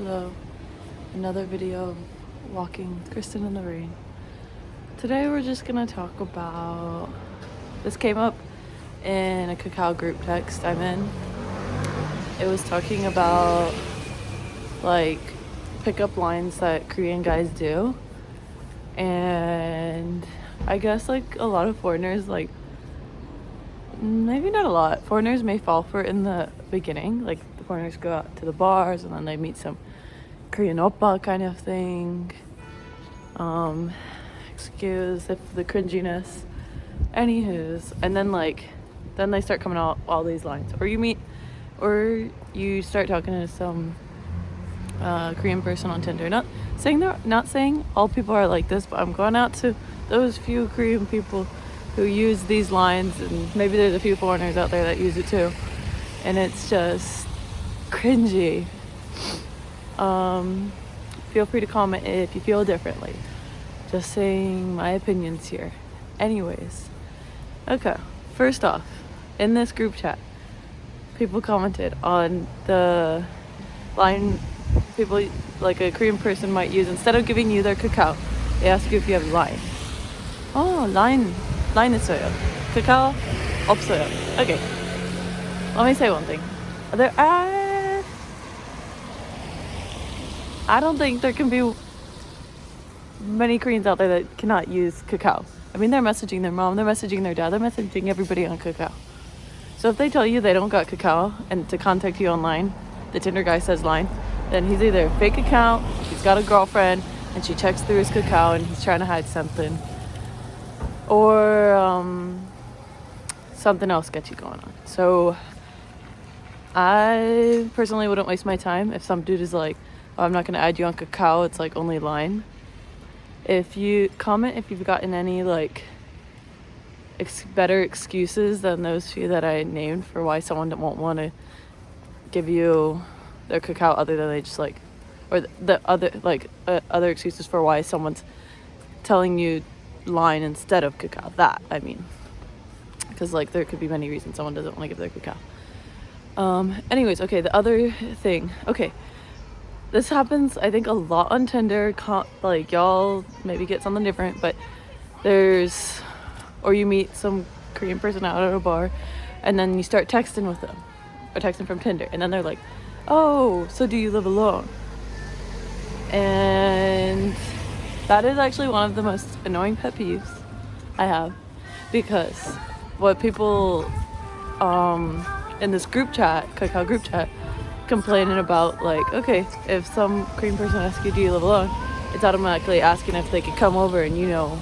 Hello, another video of walking with Kristen in the rain. Today we're just gonna talk about, this came up in a Kakao group text I'm in. It was talking about like pickup lines that Korean guys do, and I guess like a lot of foreigners, like maybe not a lot, foreigners may fall for it in the beginning. Like the foreigners go out to the bars and then they meet some Korean oppa kind of thing. Excuse if the cringiness. Anywho's, and then then they start coming out all these lines, or you start talking to some Korean person on Tinder. Not saying all people are like this, but I'm going out to those few Korean people who use these lines, and maybe there's a few foreigners out there that use it too, and it's just cringy. Feel free to comment if you feel differently. Just saying my opinions here. Anyways, okay, first off, in this group chat, people commented on the line people, like a Korean person might use. Instead of giving you their Kakao, they ask you if you have line. Oh, line 있어요. Kakao 없어요. Okay, let me say one thing. I don't think there can be many Koreans out there that cannot use Kakao. I mean, they're messaging their mom, they're messaging their dad, they're messaging everybody on Kakao. So if they tell you they don't got Kakao and to contact you online, the Tinder guy says line, then he's either a fake account, he's got a girlfriend, and she checks through his Kakao and he's trying to hide something, or something else sketchy going on. So I personally wouldn't waste my time if some dude is like, oh, I'm not going to add you on Kakao, it's like only line. If you comment if you've gotten any like better excuses than those few that I named for why someone won't want to give you their Kakao, other than they just like, or the other other excuses for why someone's telling you line instead of Kakao. That I mean, because like there could be many reasons someone doesn't want to give their Kakao. Anyways, okay, the other thing, okay. This happens, I think, a lot on Tinder. Like, y'all maybe get something different, but or you meet some Korean person out at a bar, and then you start texting with them, or texting from Tinder, and then they're like, oh, so do you live alone? And that is actually one of the most annoying pet peeves I have, because what people in this group chat, Kakao group chat, complaining about, like, okay, if some Korean person asks you, do you live alone, it's automatically asking if they could come over and you know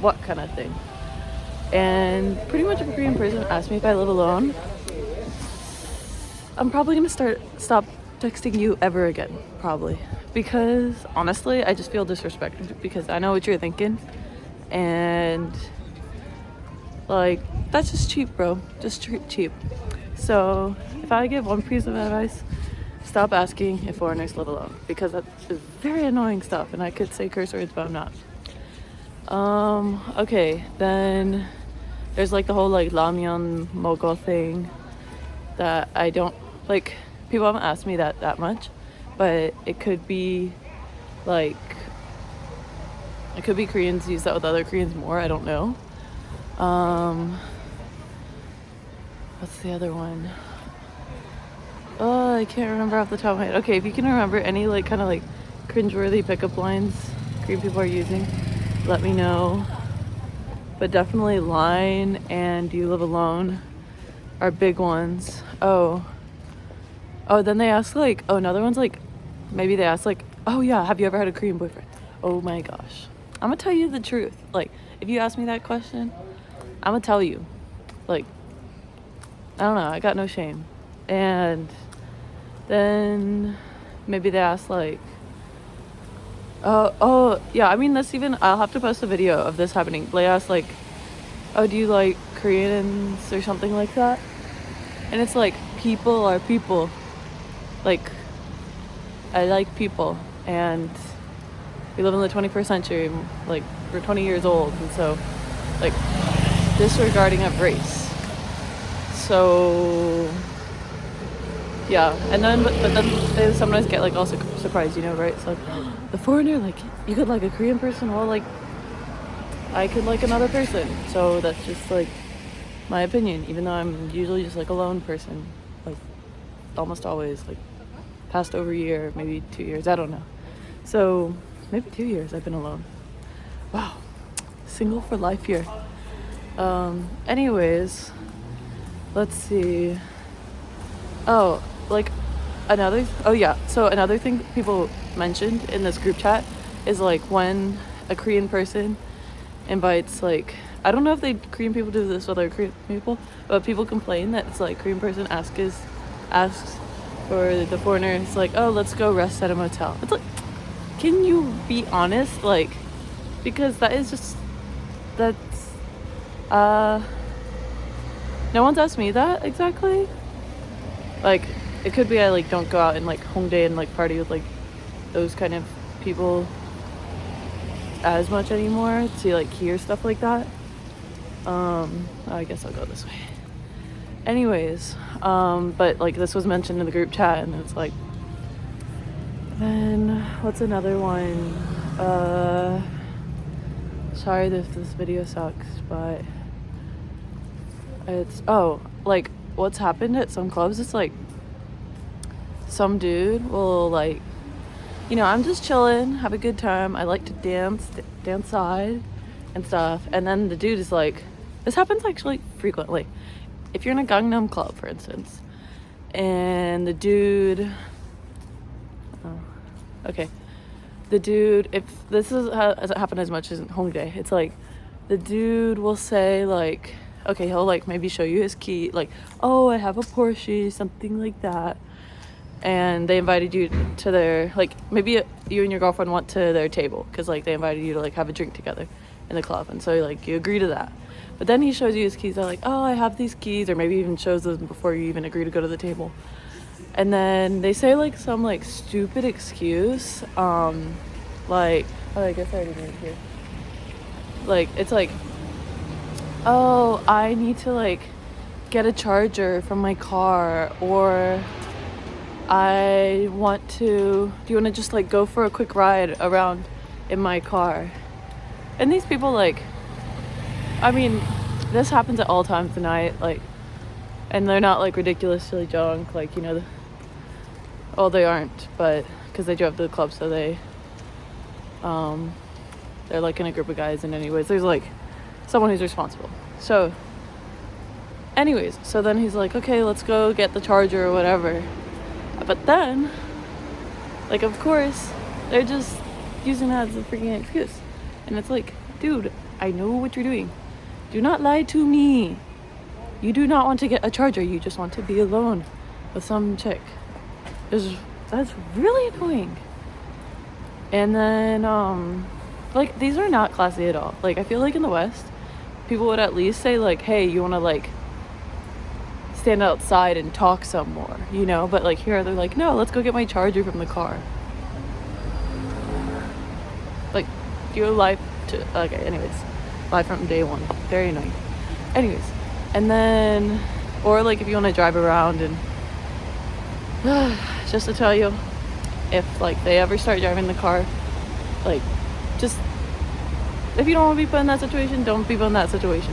what kind of thing. And pretty much if a Korean person asks me if I live alone, I'm probably gonna stop texting you ever again, probably, because honestly I just feel disrespected, because I know what you're thinking, and like that's just cheap, bro. Just cheap. So if I give one piece of advice, stop asking if foreigners live alone, because that is very annoying stuff, and I could say curse words, but I'm not. Okay, then there's like the whole like ramyeon mogo thing that I don't like. People haven't asked me that much, but it could be Koreans use that with other Koreans more. I don't know. What's the other one? Oh, I can't remember off the top of my head. Okay, if you can remember any like kind of like cringeworthy pickup lines Korean people are using, let me know. But definitely line and do you live alone are big ones. Oh, then they ask like, oh, another one's like, maybe they ask like, oh yeah, have you ever had a Korean boyfriend? Oh my gosh, I'm gonna tell you the truth. Like, if you ask me that question, I'm gonna tell you. Like, I don't know, I got no shame. And then maybe they ask like, oh yeah, I mean, that's even, I'll have to post a video of this happening. They ask like, oh, do you like Koreans or something like that? And it's like, people are people. Like, I like people, and we live in the 21st century, like we're 20 years old, and so like disregarding of race. So Yeah, and then but then they sometimes get like also surprised, you know, right? So the foreigner, like you could like a Korean person, well, like I could like another person. So that's just like my opinion, even though I'm usually just like a lone person, like almost always, like past over a year, maybe 2 years, I don't know. So maybe 2 years I've been alone. Wow, single for life here. Anyways, let's see. Oh, like so another thing people mentioned in this group chat is like when a Korean person invites, like, I don't know if Korean people do this with other Korean people, but people complain that it's like Korean person asks for the foreigner, it's like, oh, let's go rest at a motel. It's like, can you be honest? Like, because that's no one's asked me that exactly. Like, it could be I like don't go out and like Hongdae and like party with like those kind of people as much anymore to like hear stuff like that. I guess I'll go this way. Anyways, but like this was mentioned in the group chat, and it's like, then what's another one? Sorry if this video sucks, but it's like what's happened at some clubs, it's like some dude will like, you know, I'm just chilling, have a good time, I like to dance side and stuff, and then the dude is like, this happens actually frequently. If you're in a Gangnam club, for instance, and the dude, if this hasn't happened as much as in Hongdae, it's like the dude will say like, okay, he'll like maybe show you his key, like, oh, I have a Porsche, something like that, and they invited you to their, like, maybe you and your girlfriend went to their table because like they invited you to like have a drink together in the club, and so like you agree to that. But then he shows you his keys. They're like, oh, I have these keys, or maybe even shows them before you even agree to go to the table. And then they say like some like stupid excuse, like, oh, I guess I already made it here. Like, it's like, oh, I need to like get a charger from my car, or do you want to just like go for a quick ride around in my car? And these people, like, I mean, this happens at all times of the night, like, and they're not like ridiculously drunk, like, you know, they aren't, but because they drove to the club, so they're like in a group of guys, and anyways, there's like someone who's responsible. So anyways, so then he's like, okay, let's go get the charger or whatever. But then, like, of course, they're just using that as a freaking excuse. And it's like, dude, I know what you're doing. Do not lie to me. You do not want to get a charger. You just want to be alone with some chick. That's really annoying. And then, like, these are not classy at all. Like, I feel like in the West, people would at least say, like, hey, you want to, like, stand outside and talk some more, you know? But, like, here they're like, no, let's go get my charger from the car. Like, do life to, okay, anyways, live from day one. Very annoying. Anyways, and then, or, like, if you want to drive around and, just to tell you, if, like, they ever start driving the car, like, just, if you don't want to be put in that situation, don't be put in that situation.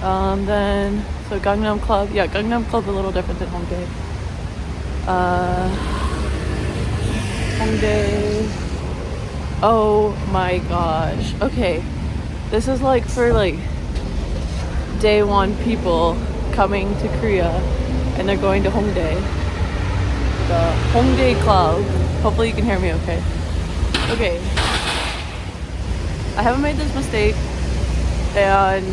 Then, so Gangnam Club, yeah, Gangnam Club a little different than Hongdae. Hongdae, oh my gosh, okay, this is like for like day one people coming to Korea, and they're going to Hongdae, the Hongdae Club. Hopefully you can hear me okay. Okay, I haven't made this mistake, and